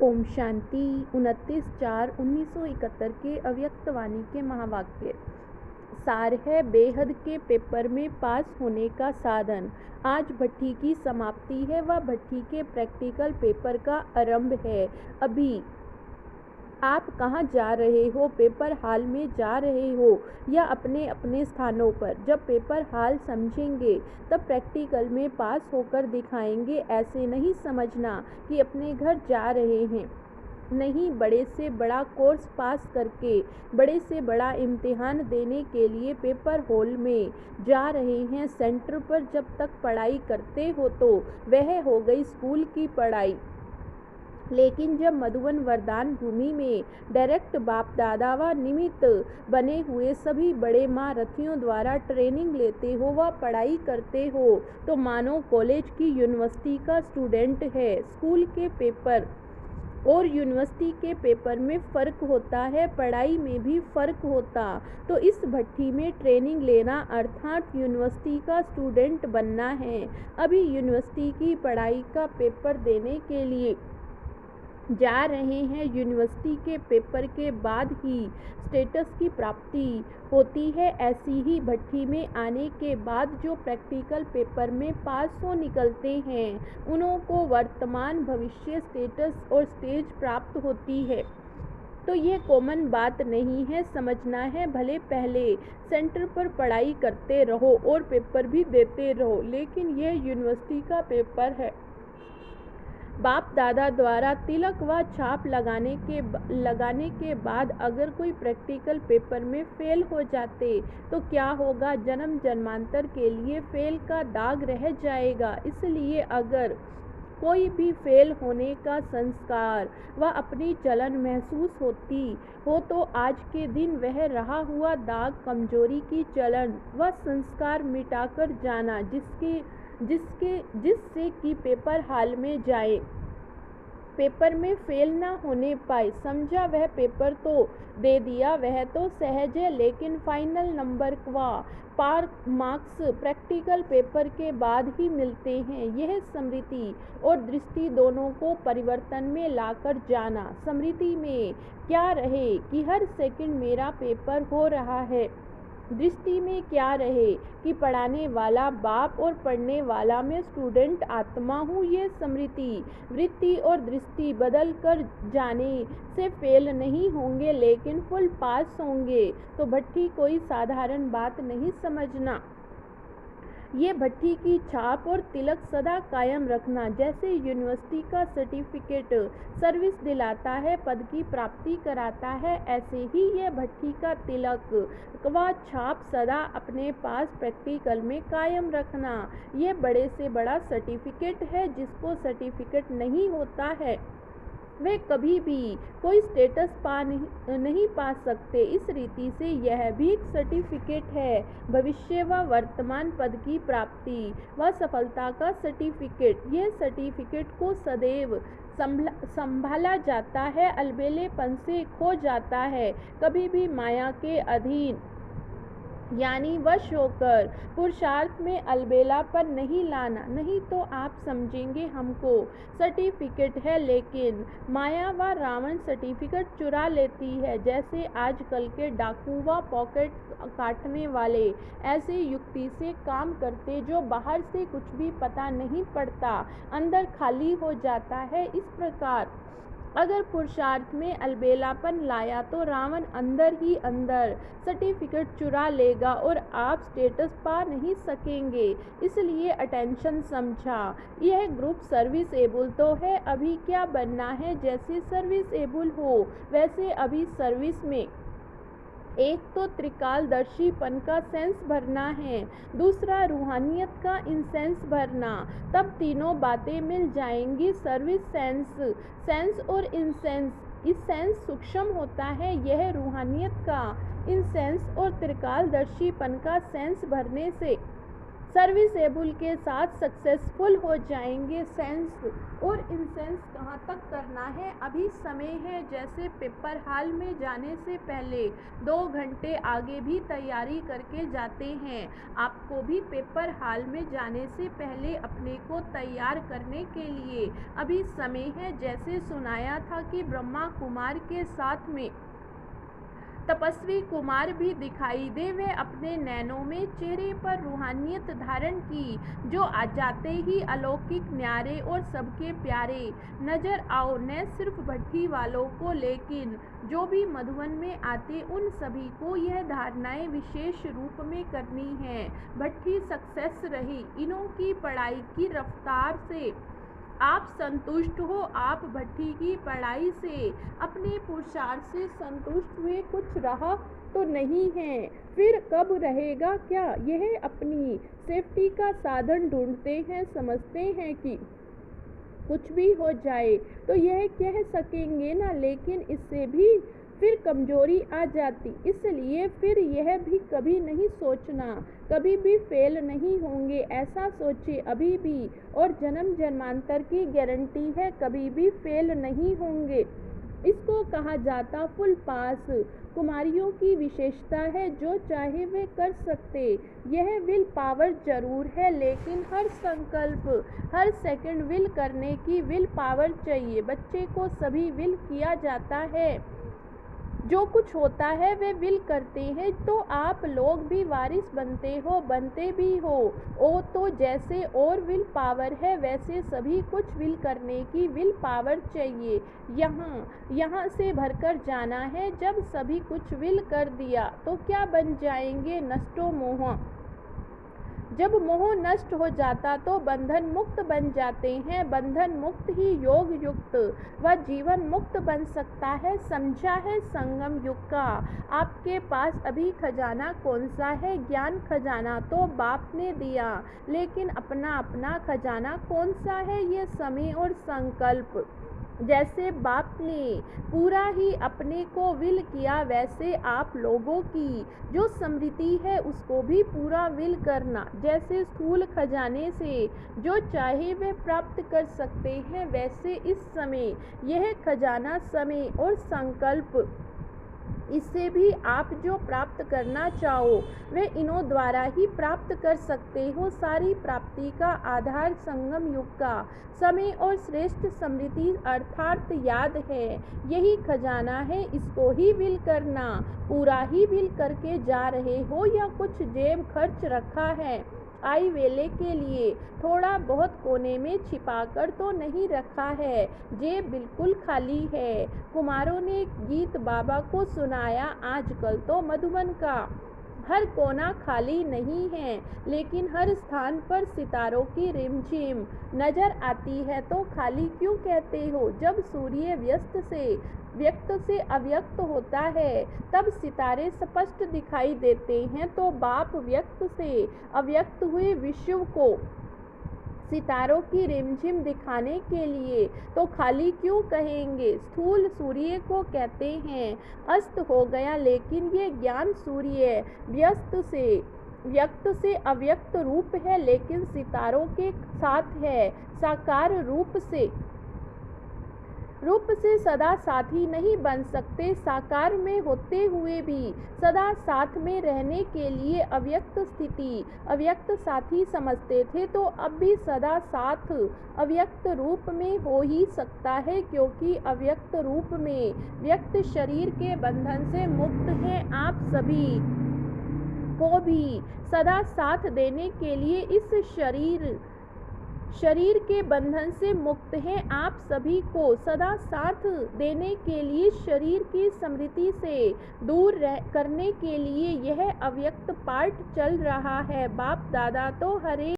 ओम शांति। 29/4/1971 के अव्यक्तवाणी के महावाक्य सार है बेहद के पेपर में पास होने का साधन। आज भट्ठी की समाप्ति है व भट्ठी के प्रैक्टिकल पेपर का आरंभ है। अभी आप कहाँ जा रहे हो? पेपर हॉल में जा रहे हो या अपने अपने स्थानों पर? जब पेपर हॉल समझेंगे तब प्रैक्टिकल में पास होकर दिखाएंगे। ऐसे नहीं समझना कि अपने घर जा रहे हैं। नहीं, बड़े से बड़ा कोर्स पास करके बड़े से बड़ा इम्तिहान देने के लिए पेपर हॉल में जा रहे हैं। सेंटर पर जब तक पढ़ाई करते हो तो वह हो गई स्कूल की पढ़ाई, लेकिन जब मधुबन वरदान भूमि में डायरेक्ट बाप दादा व निमित्त बने हुए सभी बड़े महारथियों द्वारा ट्रेनिंग लेते हो व पढ़ाई करते हो तो मानो कॉलेज की यूनिवर्सिटी का स्टूडेंट है। स्कूल के पेपर और यूनिवर्सिटी के पेपर में फ़र्क होता है, पढ़ाई में भी फ़र्क होता। तो इस भट्ठी में ट्रेनिंग लेना अर्थात यूनिवर्सिटी का स्टूडेंट बनना है। अभी यूनिवर्सिटी की पढ़ाई का पेपर देने के लिए जा रहे हैं। यूनिवर्सिटी के पेपर के बाद ही स्टेटस की प्राप्ति होती है। ऐसी ही भट्ठी में आने के बाद जो प्रैक्टिकल पेपर में पास हो निकलते हैं उन्हों को वर्तमान भविष्य स्टेटस और स्टेज प्राप्त होती है। तो ये कॉमन बात नहीं है, समझना है। भले पहले सेंटर पर पढ़ाई करते रहो और पेपर भी देते रहो, लेकिन यह यूनिवर्सिटी का पेपर है। बाप दादा द्वारा तिलक व छाप लगाने के बाद अगर कोई प्रैक्टिकल पेपर में फेल हो जाते तो क्या होगा? जन्म जन्मांतर के लिए फेल का दाग रह जाएगा। इसलिए अगर कोई भी फेल होने का संस्कार व अपनी चलन महसूस होती हो तो आज के दिन वह रहा हुआ दाग, कमजोरी की चलन व संस्कार मिटाकर जाना, जिससे कि पेपर हॉल में जाए, पेपर में फेल ना होने पाए। समझा? वह पेपर तो दे दिया, वह तो सहज है, लेकिन फाइनल नंबर व मार्क्स प्रैक्टिकल पेपर के बाद ही मिलते हैं। यह स्मृति और दृष्टि दोनों को परिवर्तन में लाकर जाना। स्मृति में क्या रहे कि हर सेकंड मेरा पेपर हो रहा है। दृष्टि में क्या रहे कि पढ़ाने वाला बाप और पढ़ने वाला मैं स्टूडेंट आत्मा हूँ। ये स्मृति, वृत्ति और दृष्टि बदल कर जाने से फेल नहीं होंगे, लेकिन फुल पास होंगे। तो भट्ठी कोई साधारण बात नहीं समझना। ये भट्ठी की छाप और तिलक सदा कायम रखना। जैसे यूनिवर्सिटी का सर्टिफिकेट सर्विस दिलाता है, पद की प्राप्ति कराता है, ऐसे ही यह भट्ठी का तिलक व छाप सदा अपने पास प्रैक्टिकल में कायम रखना। ये बड़े से बड़ा सर्टिफिकेट है। जिसको सर्टिफिकेट नहीं होता है वे कभी भी कोई स्टेटस नहीं पा सकते। इस रीति से यह भी एक सर्टिफिकेट है, भविष्य व वर्तमान पद की प्राप्ति व सफलता का सर्टिफिकेट। यह सर्टिफिकेट को सदैव संभाला जाता है, अलबेलेपन से खो जाता है। कभी भी माया के अधीन यानी वश होकर पुरुषार्थ में अलबेला पर नहीं लाना, नहीं तो आप समझेंगे हमको सर्टिफिकेट है, लेकिन माया व रावण सर्टिफिकेट चुरा लेती है। जैसे आजकल के डाकू व पॉकेट काटने वाले ऐसे युक्ति से काम करते जो बाहर से कुछ भी पता नहीं पड़ता, अंदर खाली हो जाता है। इस प्रकार अगर पुरुषार्थ में अलबेलापन लाया तो रावण अंदर ही अंदर सर्टिफिकेट चुरा लेगा और आप स्टेटस पा नहीं सकेंगे। इसलिए अटेंशन समझा। यह ग्रुप सर्विस एबल तो है। अभी क्या बनना है? जैसे सर्विस एबल हो वैसे अभी सर्विस में एक तो त्रिकालदर्शीपन का सेंस भरना है, दूसरा रूहानियत का इंसेंस भरना। तब तीनों बातें मिल जाएंगी। सर्विस सेंस और इंसेंस। इस सेंस सूक्ष्म होता है, यह रूहानियत का इंसेंस और त्रिकालदर्शीपन का सेंस भरने से सर्विसेबल के साथ सक्सेसफुल हो जाएंगे। सेंस और इंसेंस कहाँ तक करना है, अभी समय है। जैसे पेपर हॉल में जाने से पहले 2 घंटे आगे भी तैयारी करके जाते हैं, आपको भी पेपर हॉल में जाने से पहले अपने को तैयार करने के लिए अभी समय है। जैसे सुनाया था कि ब्रह्मा कुमार के साथ में तपस्वी कुमार भी दिखाई दे, वे अपने नैनों में चेहरे पर रूहानियत धारण की, जो आ जाते ही अलौकिक न्यारे और सबके प्यारे नजर आओ। न सिर्फ भट्ठी वालों को लेकिन जो भी मधुबन में आते उन सभी को यह धारणाएं विशेष रूप में करनी है। भट्ठी सक्सेस रही, इन्हों की पढ़ाई की रफ्तार से आप संतुष्ट हो, आप भट्ठी की पढ़ाई से अपने पुरुषार्थ से संतुष्ट हुए, कुछ रहा तो नहीं है, फिर कब रहेगा क्या। यह अपनी सेफ्टी का साधन ढूंढते हैं, समझते हैं कि कुछ भी हो जाए तो यह कह सकेंगे ना, लेकिन इससे भी फिर कमजोरी आ जाती, इसलिए फिर यह भी कभी नहीं सोचना कभी भी फेल नहीं होंगे, ऐसा सोचे अभी भी, और जन्म जन्मांतर की गारंटी है कभी भी फेल नहीं होंगे। इसको कहा जाता फुल पास। कुमारियों की विशेषता है, जो चाहे वे कर सकते, यह विल पावर जरूर है, लेकिन हर संकल्प हर सेकंड विल करने की विल पावर चाहिए। बच्चे को सभी विल किया जाता है, जो कुछ होता है वे विल करते हैं, तो आप लोग भी वारिस बनते भी हो ओ, तो जैसे और विल पावर है वैसे सभी कुछ विल करने की विल पावर चाहिए। यहाँ से भरकर जाना है। जब सभी कुछ विल कर दिया तो क्या बन जाएंगे, नष्टो मोह। जब मोह नष्ट हो जाता तो बंधन मुक्त बन जाते हैं, बंधन मुक्त ही योग युक्त व जीवन मुक्त बन सकता है। समझा है संगम युग का। आपके पास अभी खजाना कौन सा है, ज्ञान खजाना तो बाप ने दिया, लेकिन अपना अपना खजाना कौन सा है, ये समय और संकल्प। जैसे बाप ने पूरा ही अपने को विल किया, वैसे आप लोगों की जो समृद्धि है उसको भी पूरा विल करना। जैसे स्थूल खजाने से जो चाहे वे प्राप्त कर सकते हैं, वैसे इस समय यह खजाना समय और संकल्प, इससे भी आप जो प्राप्त करना चाहो वे इन्हों द्वारा ही प्राप्त कर सकते हो। सारी प्राप्ति का आधार संगम युग का समय और श्रेष्ठ समृद्धि अर्थात याद है, यही खजाना है, इसको ही विल करना। पूरा ही विल करके जा रहे हो या कुछ जेब खर्च रखा है आई वेले के लिए, थोड़ा बहुत कोने में छिपाकर तो नहीं रखा है, जेब बिल्कुल खाली है। कुमारों ने गीत बाबा को सुनाया, आजकल तो मधुबन का हर कोना खाली नहीं है, लेकिन हर स्थान पर सितारों की रिमझिम नजर आती है, तो खाली क्यों कहते हो। जब सूर्य व्यक्त से अव्यक्त होता है तब सितारे स्पष्ट दिखाई देते हैं, तो बाप व्यक्त से अव्यक्त हुए विश्व को सितारों की रिमझिम दिखाने के लिए तो खाली क्यों कहेंगे। स्थूल सूर्य को कहते हैं अस्त हो गया, लेकिन ये ज्ञान सूर्य व्यक्त से अव्यक्त रूप है, लेकिन सितारों के साथ है, साकार रूप से सदा साथी नहीं बन सकते। साकार में होते हुए भी सदा साथ में रहने के लिए अव्यक्त स्थिति अव्यक्त साथी समझते थे, तो अब भी सदा साथ अव्यक्त रूप में हो ही सकता है, क्योंकि अव्यक्त रूप में व्यक्त शरीर के बंधन से मुक्त है। आप सभी को भी सदा साथ देने के लिए इस शरीर के बंधन से मुक्त है। आप सभी को सदा साथ देने के लिए शरीर की स्मृति से दूर करने के लिए यह अव्यक्त पाठ चल रहा है। बाप दादा तो हरे